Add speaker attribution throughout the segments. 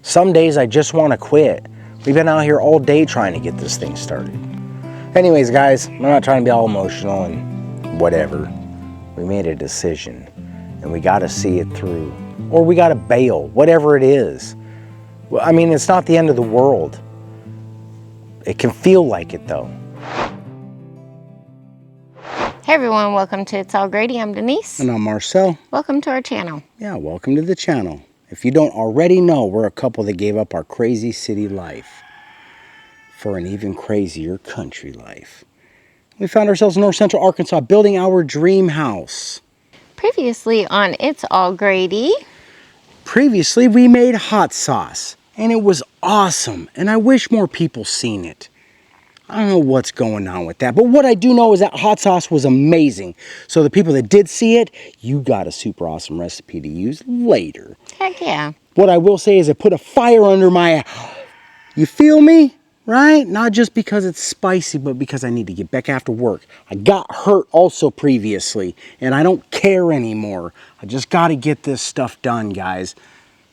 Speaker 1: Some days I just want to quit. We've been out here all day trying to get this thing started. Anyways, guys, I'm not trying to be all emotional and whatever. We made a decision and we got to see it through, or we got to bail, whatever it is. Well, I mean, it's not the end of the world. It can feel like it though.
Speaker 2: Hey everyone, welcome to It's All Grady. I'm Denise.
Speaker 1: And I'm Marcel.
Speaker 2: Welcome to our channel.
Speaker 1: Yeah, welcome to the channel. If you don't already know, we're a couple that gave up our crazy city life for an even crazier country life. We found ourselves in North Central Arkansas building our dream house.
Speaker 2: Previously on It's All Grady.
Speaker 1: Previously, we made hot sauce, and it was awesome, and I wish more people seen it. I don't know what's going on with that, but what I do know is that hot sauce was amazing. So the people that did see it, you got a super awesome recipe to use later.
Speaker 2: Heck yeah.
Speaker 1: What I will say is it put a fire under my, you feel me? Right? Not just because it's spicy, but because I need to get back after work. I got hurt also previously, and I don't care anymore. I just got to get this stuff done, guys.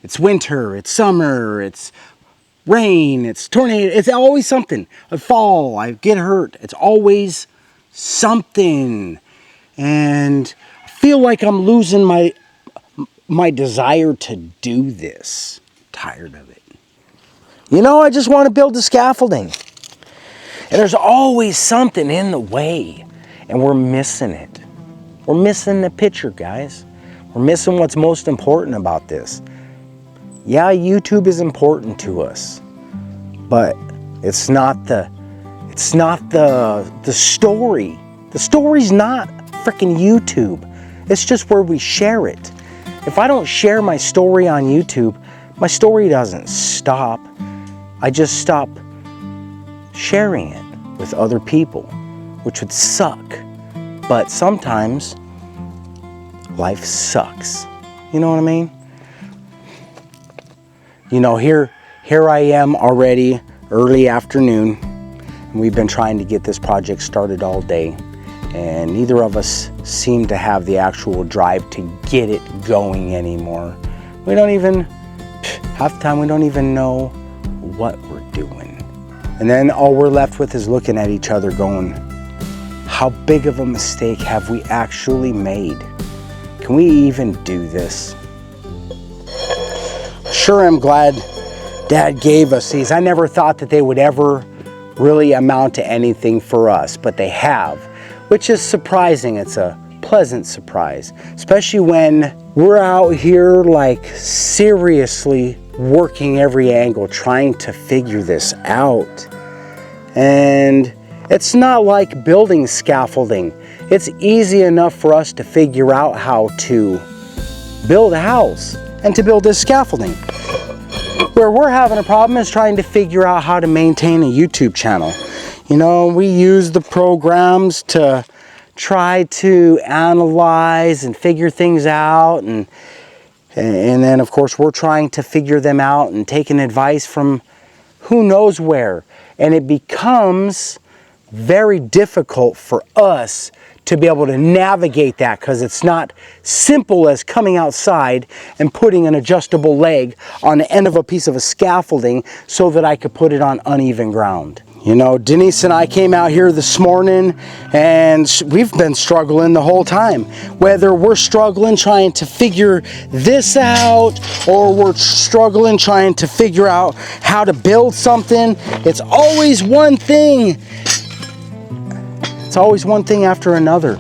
Speaker 1: It's winter, it's summer, it's rain, it's tornado, it's always something. I fall, I get hurt. It's always something. And I feel like I'm losing my desire to do this. I'm tired of it. You know, I just want to build the scaffolding. And there's always something in the way. And we're missing it. We're missing the picture, guys. We're missing what's most important about this. Yeah, YouTube is important to us. But it's not the story. The story's not freaking YouTube. It's just where we share it. If I don't share my story on YouTube, my story doesn't stop. I just stop sharing it with other people, which would suck. But sometimes life sucks. You know what I mean? You know, here I am already, early afternoon, and we've been trying to get this project started all day, and neither of us seem to have the actual drive to get it going anymore. We don't even, half the time we don't even know what we're doing. And then all we're left with is looking at each other going, how big of a mistake have we actually made? Can we even do this? Sure, I'm glad Dad gave us these. I never thought that they would ever really amount to anything for us, but they have, which is surprising. It's a pleasant surprise, especially when we're out here like seriously working every angle, trying to figure this out. And it's not like building scaffolding. It's easy enough for us to figure out how to build a house and to build this scaffolding. Where we're having a problem is trying to figure out how to maintain a YouTube channel. You know, we use the programs to try to analyze and figure things out, and then of course we're trying to figure them out and taking advice from who knows where. And it becomes very difficult for us to be able to navigate that, because it's not simple as coming outside and putting an adjustable leg on the end of a piece of a scaffolding so that I could put it on uneven ground. You know, Denise and I came out here this morning and we've been struggling the whole time. Whether we're struggling trying to figure this out or we're struggling trying to figure out how to build something, it's always one thing. It's always one thing after another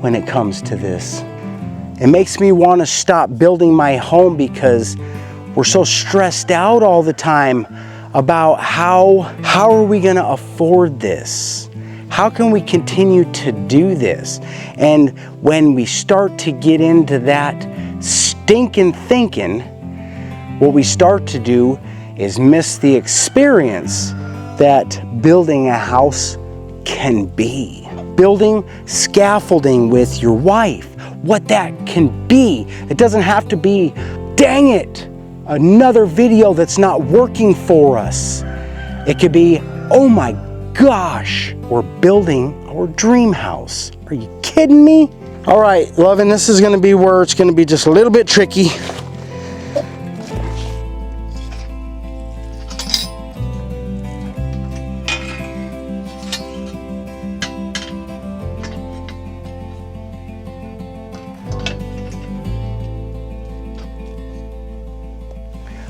Speaker 1: when it comes to this. It makes me want to stop building my home because we're so stressed out all the time about how are we going to afford this? How can we continue to do this? And when we start to get into that stinking thinking, what we start to do is miss the experience that building a house can be. Building scaffolding with your wife, what that can be. It doesn't have to be, dang it, another video that's not working for us. It could be, oh my gosh, we're building our dream house. Are you kidding me? All right, loving, this is gonna be where it's gonna be just a little bit tricky.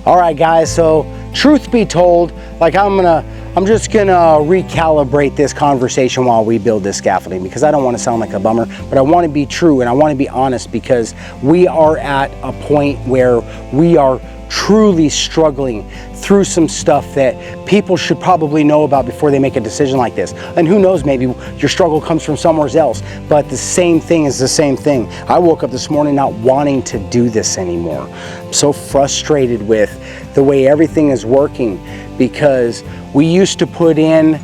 Speaker 1: All right, guys, so truth be told, like I'm just gonna recalibrate this conversation while we build this scaffolding, because I don't want to sound like a bummer, but I want to be true and I want to be honest, because we are at a point where we are truly struggling through some stuff that people should probably know about before they make a decision like this. And who knows, maybe your struggle comes from somewhere else, but the same thing is the same thing. I woke up this morning not wanting to do this anymore. I'm so frustrated with the way everything is working, because we used to put in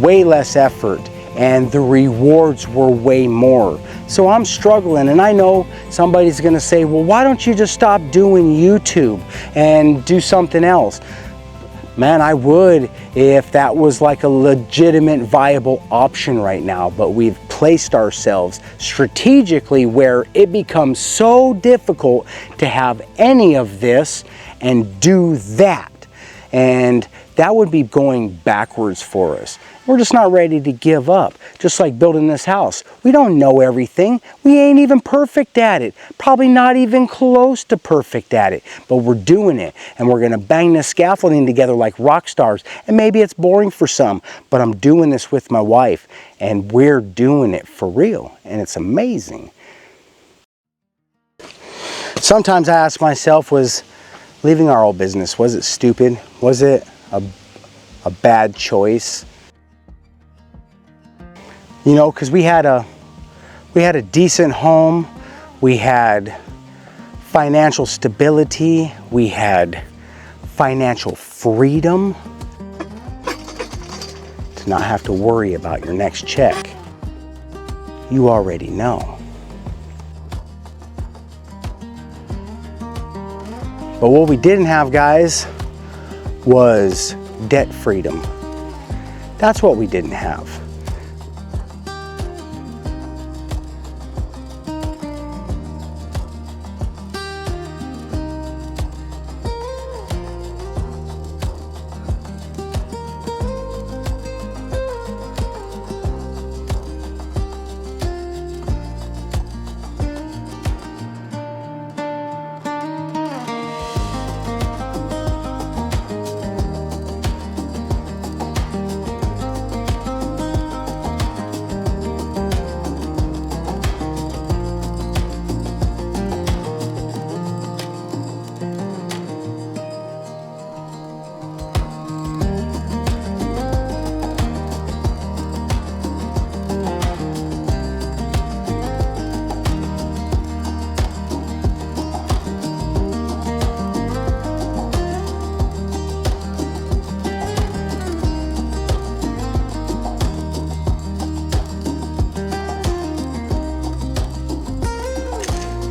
Speaker 1: way less effort and the rewards were way more. So I'm struggling, and I know somebody's gonna say, well, why don't you just stop doing YouTube and do something else? Man, I would if that was like a legitimate, viable option right now, but we've placed ourselves strategically where it becomes so difficult to have any of this and do that. And that would be going backwards for us. We're just not ready to give up. Just like building this house. We don't know everything. We ain't even perfect at it. Probably not even close to perfect at it. But we're doing it. And we're gonna bang this scaffolding together like rock stars. And maybe it's boring for some, but I'm doing this with my wife. And we're doing it for real. And it's amazing. Sometimes I ask myself, was leaving our old business, was it stupid? Was it a bad choice? You know, because we had a decent home, we had financial stability, we had financial freedom to not have to worry about your next check. You already know. But what we didn't have, guys, was debt freedom. That's what we didn't have.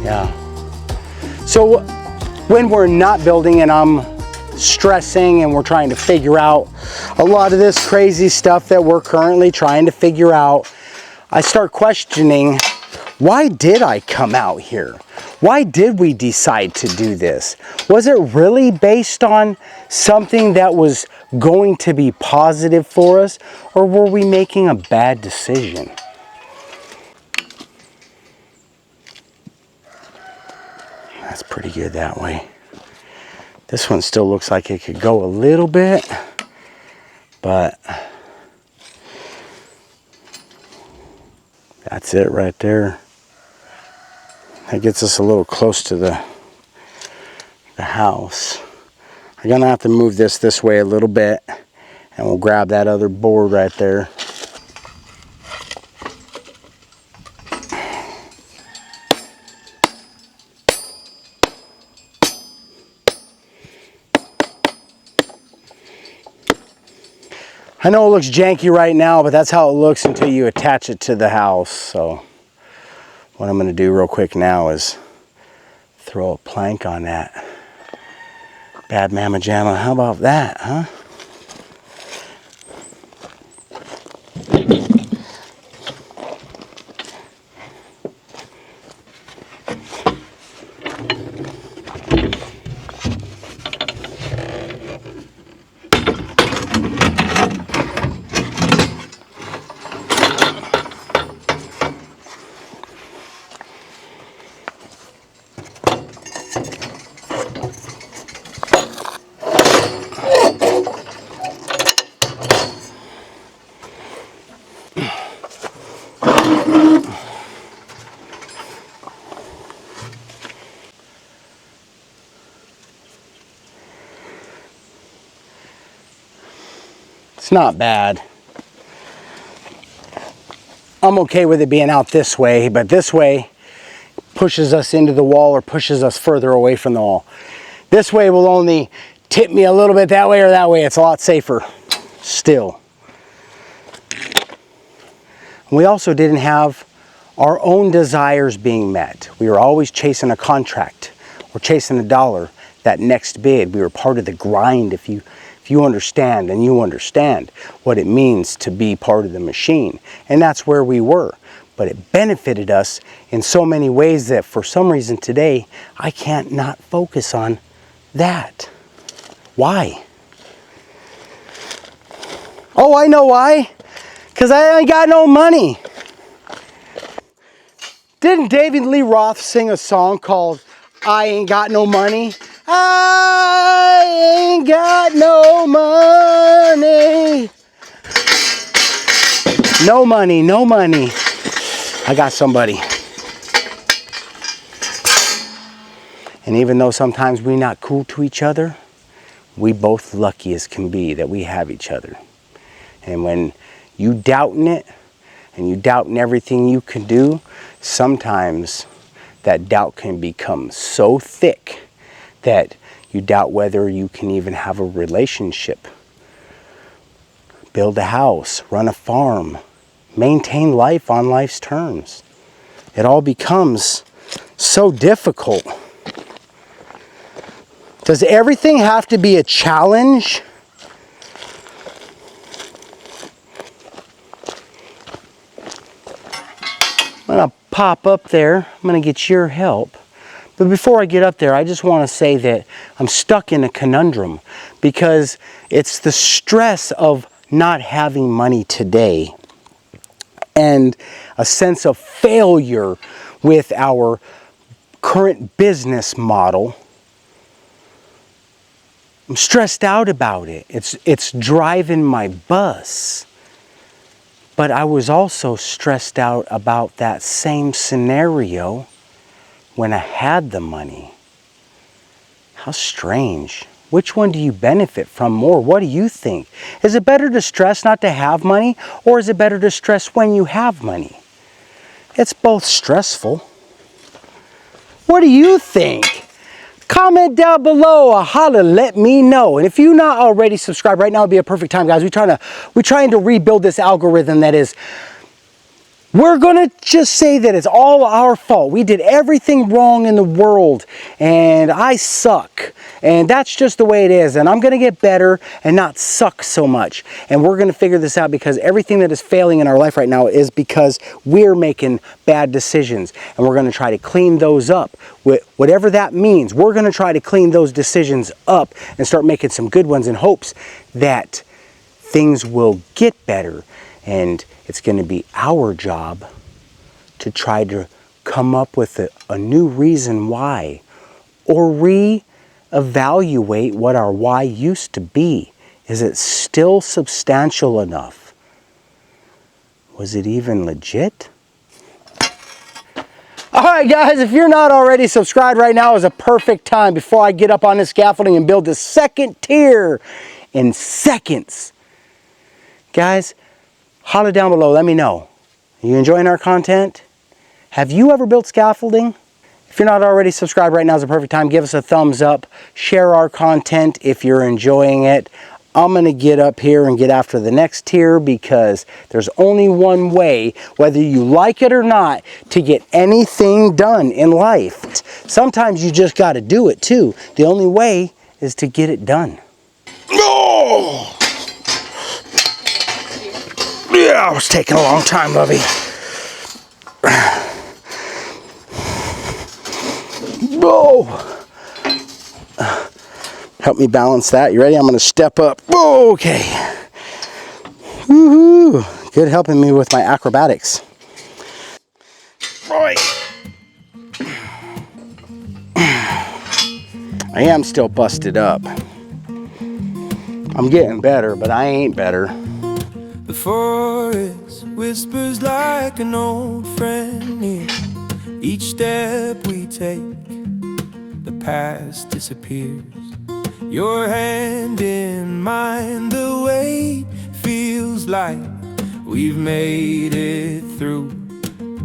Speaker 1: Yeah. So when we're not building and I'm stressing and we're trying to figure out a lot of this crazy stuff that we're currently trying to figure out, I start questioning, why did I come out here? Why did we decide to do this? Was it really based on something that was going to be positive for us, or were we making a bad decision? That's pretty good that way. This one still looks like it could go a little bit, but that's it right there. That gets us a little close to the house. I'm gonna have to move this way a little bit, and we'll grab that other board right there. I know it looks janky right now, but that's how it looks until you attach it to the house. So what I'm going to do real quick now is throw a plank on that. Bad mamma jamma. How about that, huh? It's not bad. I'm okay with it being out this way, but this way pushes us into the wall or pushes us further away from the wall. This way will only tip me a little bit that way or that way. It's a lot safer still. We also didn't have our own desires being met. We were always chasing a contract or chasing a dollar, that next bid. We were part of the grind. If you understand, and you understand what it means to be part of the machine. And that's where we were. But it benefited us in so many ways that for some reason today, I can't not focus on that. Why? Oh, I know why. Because I ain't got no money. Didn't David Lee Roth sing a song called I Ain't Got No Money? I ain't got no money. No money, no money. I got somebody. And even though sometimes we're not cool to each other, we both lucky as can be that we have each other. And when you doubting it, and you doubting everything you can do, sometimes that doubt can become so thick that you doubt whether you can even have a relationship, build a house, run a farm, maintain life on life's terms. It all becomes so difficult. Does everything have to be a challenge? I'm gonna pop up there. I'm gonna get your help. But before I get up there, I just want to say that I'm stuck in a conundrum because it's the stress of not having money today and a sense of failure with our current business model. I'm stressed out about it. It's driving my bus. But I was also stressed out about that same scenario when I had the money. How strange. Which one do you benefit from more? What do you think? Is it better to stress not to have money, or is it better to stress when you have money? It's both stressful. What do you think? Comment down below or holler, let me know. And if you're not already subscribed, right now would be a perfect time, guys. We're trying to rebuild this algorithm that is, we're gonna just say that it's all our fault. We did everything wrong in the world and I suck. And that's just the way it is. And I'm gonna get better and not suck so much. And we're gonna figure this out because everything that is failing in our life right now is because we're making bad decisions. And we're gonna try to clean those up. Whatever that means, we're gonna try to clean those decisions up and start making some good ones in hopes that things will get better. And it's going to be our job to try to come up with a new reason why, or re-evaluate what our why used to be. Is it still substantial enough? Was it even legit? All right, guys, if you're not already subscribed, right now is a perfect time before I get up on this scaffolding and build the second tier in seconds. Guys, holler down below, let me know. Are you enjoying our content? Have you ever built scaffolding? If you're not already subscribed, right now is the perfect time. Give us a thumbs up. Share our content if you're enjoying it. I'm going to get up here and get after the next tier because there's only one way, whether you like it or not, to get anything done in life. Sometimes you just got to do it too. The only way is to get it done. Oh! Yeah, it was taking a long time, Lovey. Oh! Help me balance that. You ready? I'm going to step up. Okay. Woohoo! Good helping me with my acrobatics. Right. I am still busted up. I'm getting better, but I ain't better.
Speaker 3: The forest whispers like an old friend near. Each step we take, the past disappears. Your hand in mine, the weight looks like we've made it through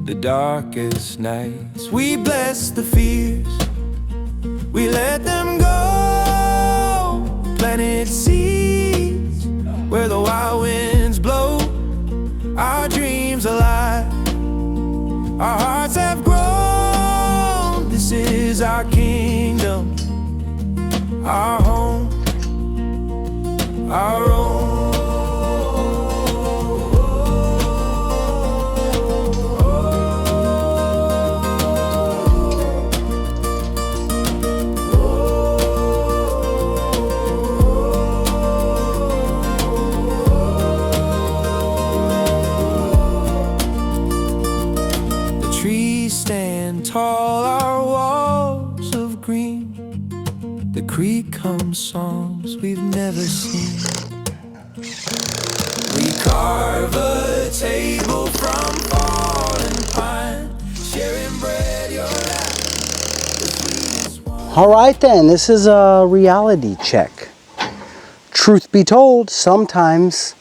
Speaker 3: the darkest nights. We bless the fears, we let them go. Planted seeds where the wild winds blow. Our dreams alive, our hearts have grown. This is our kingdom, our home, our own. Stand tall, our walls of green. The creek hums songs we've never seen. We carve a table from fallen pine, sharing bread, your life, the sweetest wine.
Speaker 1: All right then, this is a reality check. Truth be told, sometimes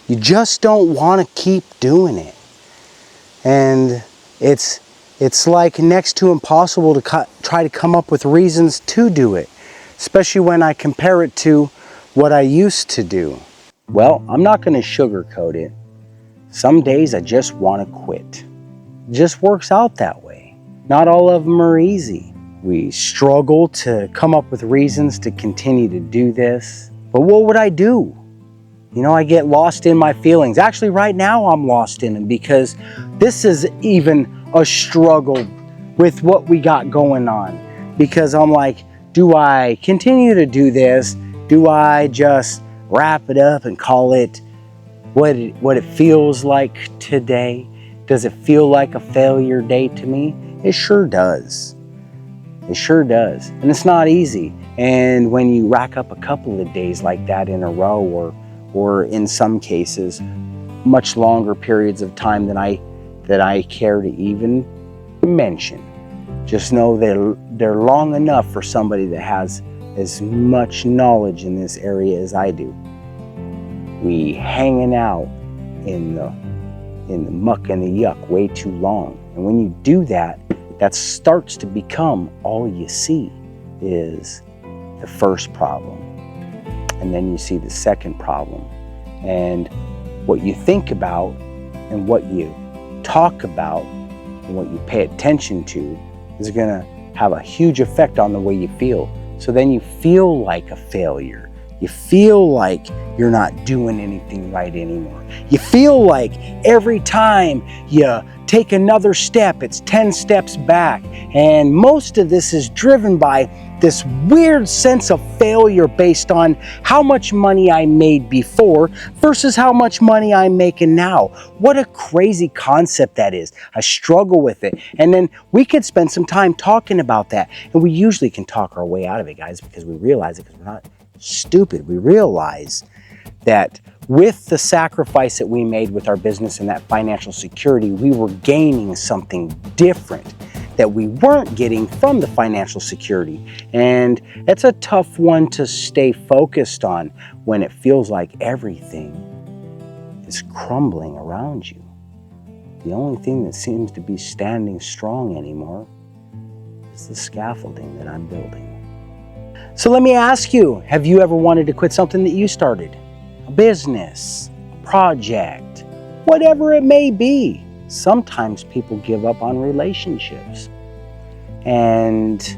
Speaker 1: you just don't want to keep doing it. And it's like next to impossible to try to come up with reasons to do it, especially when I compare it to what I used to do. Well, I'm not going to sugarcoat it. Some days I just want to quit. It just works out that way. Not all of them are easy. We struggle to come up with reasons to continue to do this. But what would I do? You know, I get lost in my feelings. Actually, right now I'm lost in them because this is even a struggle with what we got going on. Because I'm like, do I continue to do this? Do I just wrap it up and call it what it feels like today? Does it feel like a failure day to me? It sure does. It sure does. And it's not easy. And when you rack up a couple of days like that in a row, or in some cases, much longer periods of time than I care to even mention, just know they're long enough for somebody that has as much knowledge in this area as I do. We hanging out in the muck and the yuck way too long. And when you do that, that starts to become all you see is the first problem. And then you see the second problem. And what you think about and what you talk about and what you pay attention to is going to have a huge effect on the way you feel. So then you feel like a failure. You feel like you're not doing anything right anymore. You feel like every time you take another step, it's 10 steps back. And most of this is driven by this weird sense of failure based on how much money I made before versus how much money I'm making now. What a crazy concept that is. I struggle with it. And then we could spend some time talking about that. And we usually can talk our way out of it, guys, because we realize it, because we're not stupid. We realize that with the sacrifice that we made with our business and that financial security, we were gaining something different that we weren't getting from the financial security. And it's a tough one to stay focused on when it feels like everything is crumbling around you. The only thing that seems to be standing strong anymore is the scaffolding that I'm building. So let me ask you, have you ever wanted to quit something that you started? A business, a project, whatever it may be. Sometimes people give up on relationships. And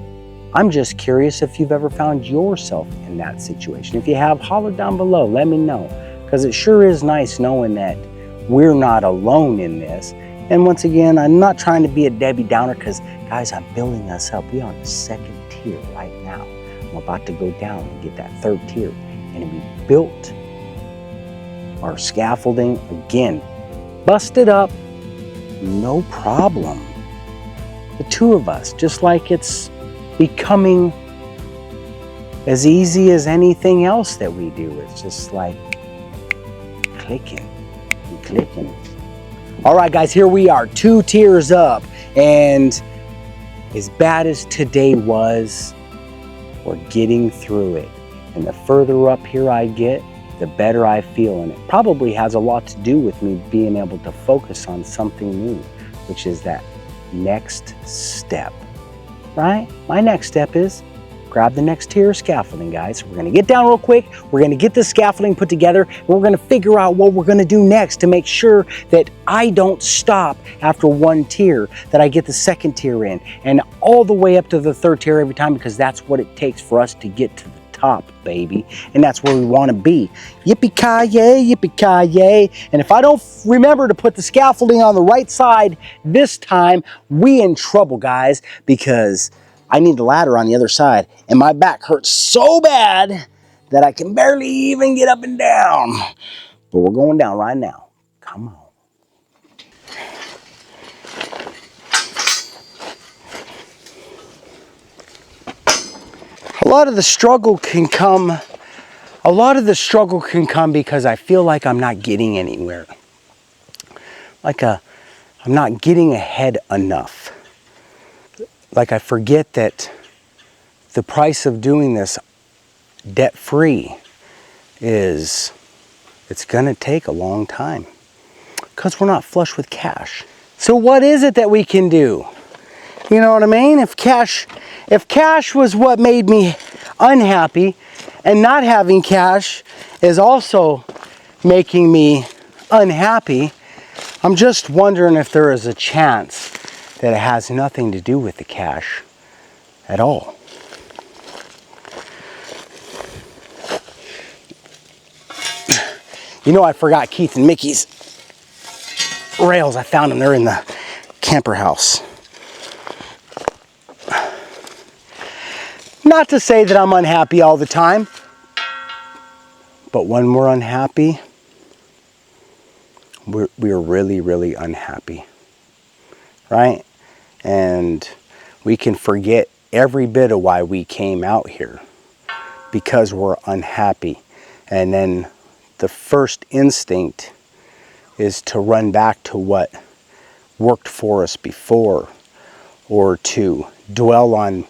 Speaker 1: I'm just curious if you've ever found yourself in that situation. If you have, holler down below, let me know. Because it sure is nice knowing that we're not alone in this. And once again, I'm not trying to be a Debbie Downer because, guys, I'm building us up. We're on the second tier right now. I'm about to go down and get that third tier. And we built our scaffolding again. Busted up, no problem. The two of us, just like it's becoming as easy as anything else that we do. It's just like clicking and clicking. All right, guys, here we are, 2 tiers up. And as bad as today was, we're getting through it. And the further up here I get, the better I feel. And it probably has a lot to do with me being able to focus on something new, which is that next step, right? My next step is grab the next tier of scaffolding, guys. We're gonna get down real quick. We're gonna get the scaffolding put together, and we're gonna figure out what we're gonna do next to make sure that I don't stop after one tier, that I get the second tier in, and all the way up to the third tier every time, because that's what it takes for us to get to the top, baby. And that's where we wanna be. Yippee-ki-yay, yippee-ki-yay. And if I don't remember to put the scaffolding on the right side this time, we in trouble, guys, because I need the ladder on the other side, and my back hurts so bad that I can barely even get up and down. But we're going down right now. Come on. A lot of the struggle can come because I feel like I'm not getting anywhere. I'm not getting ahead enough. Like I forget that the price of doing this debt-free it's gonna take a long time because we're not flush with cash. So what is it that we can do? You know what I mean? If cash was what made me unhappy, and not having cash is also making me unhappy, I'm just wondering if there is a chance that it has nothing to do with the cash at all. You know, I forgot Keith and Mickey's rails. I found them. They're in the camper house. Not to say that I'm unhappy all the time, but when we're unhappy, we're really, really unhappy, right? And we can forget every bit of why we came out here because we're unhappy. And then the first instinct is to run back to what worked for us before, or to dwell on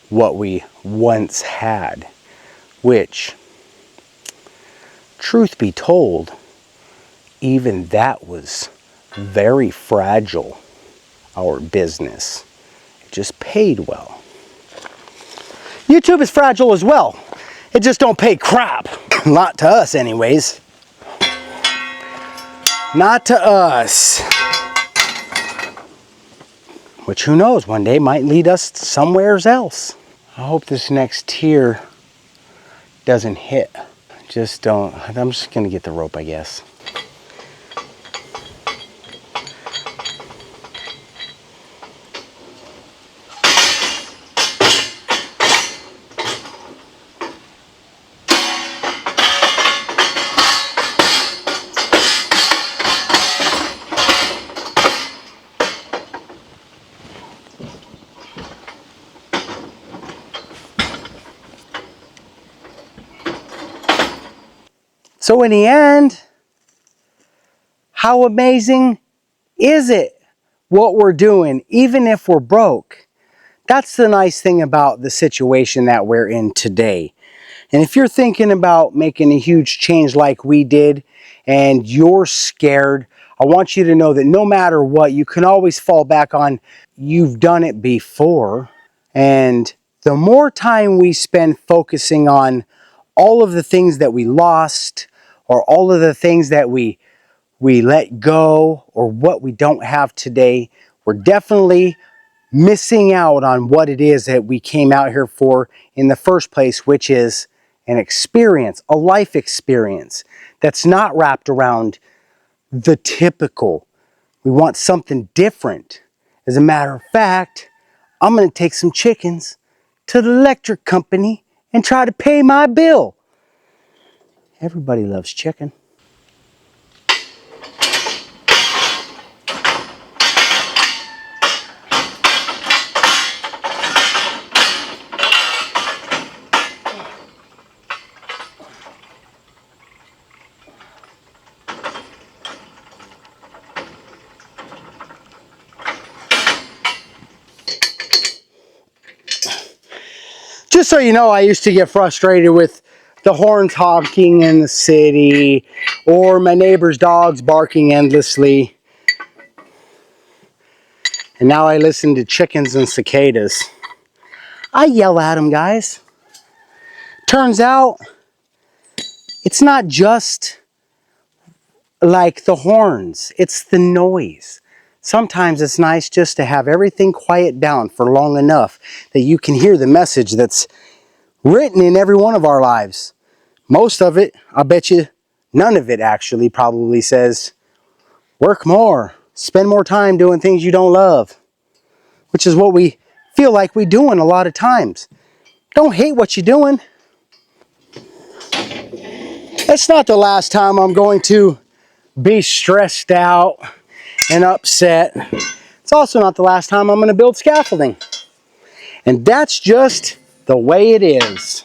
Speaker 1: what we once had, which, truth be told, even that was very fragile, our business. It just paid well. YouTube is fragile as well. It just don't pay crap. Not to us anyways. Not to us. Which, who knows, one day might lead us somewhere else. I hope this next tier doesn't hit. I'm just gonna get the rope, I guess. So in the end, how amazing is it what we're doing, even if we're broke? That's the nice thing about the situation that we're in today. And if you're thinking about making a huge change like we did, and you're scared, I want you to know that no matter what, you can always fall back on, you've done it before. And the more time we spend focusing on all of the things that we lost, or all of the things that we let go, or what we don't have today, we're definitely missing out on what it is that we came out here for in the first place, which is an experience, a life experience that's not wrapped around the typical. We want something different. As a matter of fact, I'm going to take some chickens to the electric company and try to pay my bill. Everybody loves chicken. Just so you know, I used to get frustrated with the horns honking in the city, or my neighbor's dogs barking endlessly. And now I listen to chickens and cicadas. I yell at them, guys. Turns out, it's not just like the horns, it's the noise. Sometimes it's nice just to have everything quiet down for long enough that you can hear the message that's written in every one of our lives. Most of it, I bet you, none of it actually probably says, work more, spend more time doing things you don't love, which is what we feel like we're doing a lot of times. Don't hate what you're doing. It's not the last time I'm going to be stressed out and upset. It's also not the last time I'm going to build scaffolding. And that's just the way it is.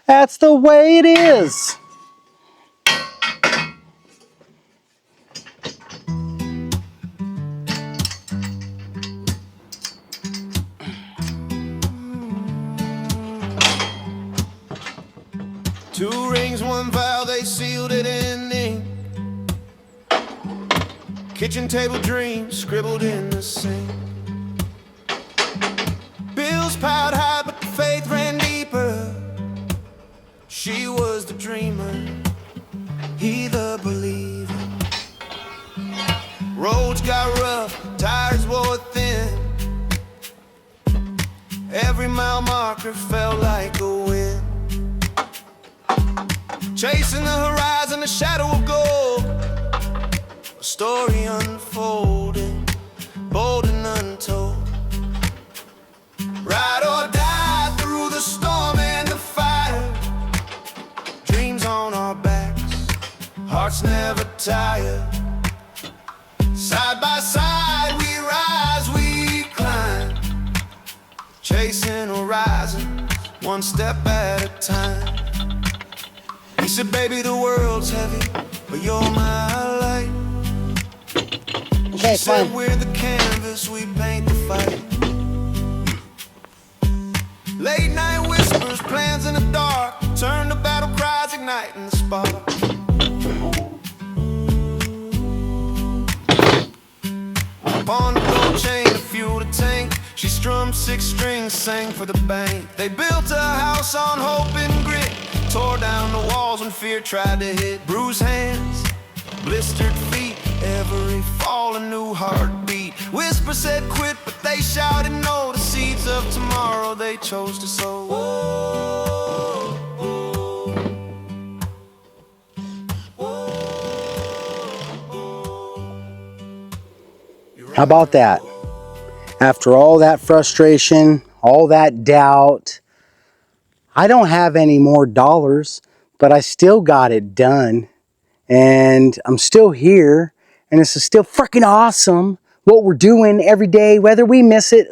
Speaker 1: That's the way it is.
Speaker 3: Two rings, one vow, they sealed it in ink. Kitchen table dreams scribbled in the sink. Bills piled high, but the faith ran deeper. She was the dreamer, he the believer. Roads got rough, tires wore thin. Every mile marker felt like a win. Chasing the horizon, a shadow of gold. A story unfolding, bold and untold. Ride or die through the storm and the fire. Dreams on our backs, hearts never tired. Side by side we rise, we climb. Chasing horizons, one step at a time. He said, baby, the world's heavy, but you're my light.
Speaker 1: Okay,
Speaker 3: she said,
Speaker 1: fine.
Speaker 3: we're the canvas, we paint the fight. Late night whispers, plans in the dark, turn to battle cries, igniting the spark. Upon the gold chain to fuel the tank, she strummed 6 strings, sang for the bank. They built a house on hope and grit, tore down the walls when fear tried to hit. Bruised hands, blistered feet, every fall a new heartbeat. Whisper said quit, but they shouted no. The seeds of tomorrow they chose to sow. Whoa, whoa, whoa.
Speaker 1: How about that? After all that frustration, all that doubt, I don't have any more dollars, but I still got it done. And I'm still here, and this is still freaking awesome what we're doing every day, whether we miss it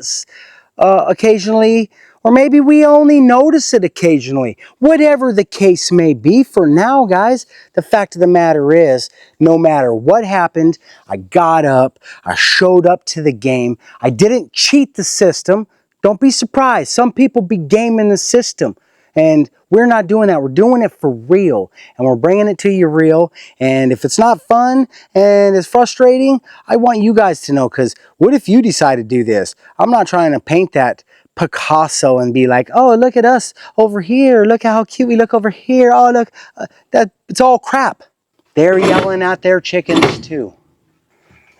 Speaker 1: occasionally, or maybe we only notice it occasionally. Whatever the case may be for now, guys, the fact of the matter is, no matter what happened, I got up, I showed up to the game. I didn't cheat the system. Don't be surprised. Some people be gaming the system. And we're not doing that. We're doing it for real. And we're bringing it to you real. And if it's not fun and it's frustrating, I want you guys to know. Because what if you decide to do this? I'm not trying to paint that Picasso and be like, oh, look at us over here. Look how cute we look over here. Oh, look. It's all crap. They're yelling at their chickens too.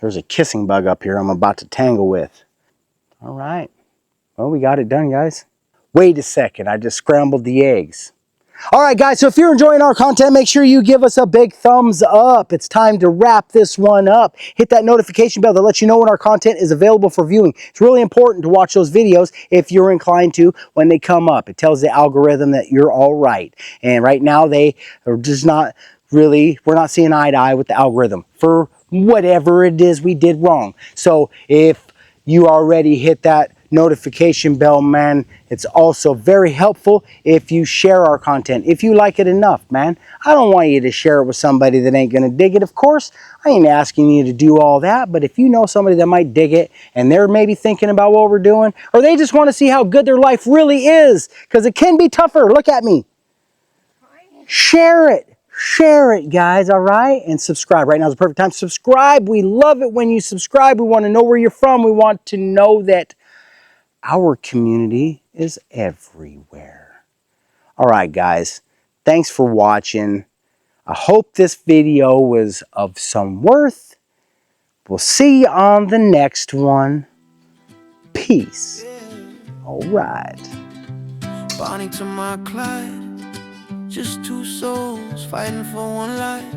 Speaker 1: There's a kissing bug up here I'm about to tangle with. All right. Well, we got it done, guys. Wait a second, I just scrambled the eggs. All right, guys, so if you're enjoying our content, make sure you give us a big thumbs up. It's time to wrap this one up. Hit that notification bell that lets you know when our content is available for viewing. It's really important to watch those videos if you're inclined to when they come up. It tells the algorithm that you're all right. And right now, they are just not really, we're not seeing eye to eye with the algorithm for whatever it is we did wrong. So if you already hit that notification bell, man, it's also very helpful if you share our content, if you like it enough, man. I don't want you to share it with somebody that ain't gonna dig it, of course. I ain't asking you to do all that, but if you know somebody that might dig it and they're maybe thinking about what we're doing, or they just want to see how good their life really is, because it can be tougher. Look at me. Share it. Share it, guys, all right? And subscribe. Right now is the perfect time to subscribe. We love it when you subscribe. We want to know where you're from. We want to know that our community is everywhere. All right, guys. Thanks for watching. I hope this video was of some worth. We'll see you on the next one. Peace. All right.
Speaker 3: Bonnie to my Clyde, just two souls fighting for one life,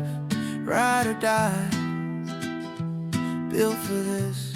Speaker 3: ride or die, built for this.